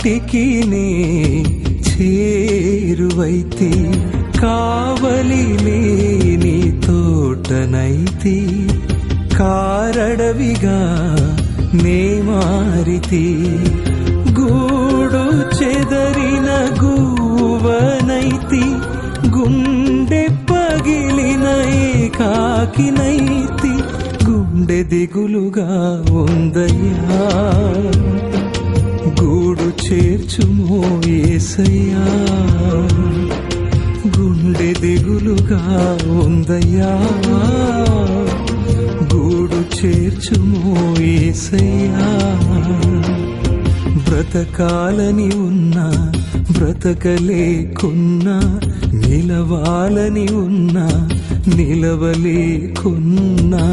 కాటికి నే చేరువైతి, కావలి లేని తోటనైతి, కారడవిగా నే మారితి, గూడు చెదరిన గూవనైతి, గుండె పగిలిన ఏకాకినైతి, గుండె దిగులుగా ఉందయ్యా, గూడు చేర్చుమో యేసయ్యా, గుండె దిగులుగా ఉందయ్యా, గూడు చేర్చుమో యేసయ్యా. బ్రతకాలని ఉన్నా బ్రతకలేకున్నా, నిలవాలని ఉన్నా నిలవలేకున్నా.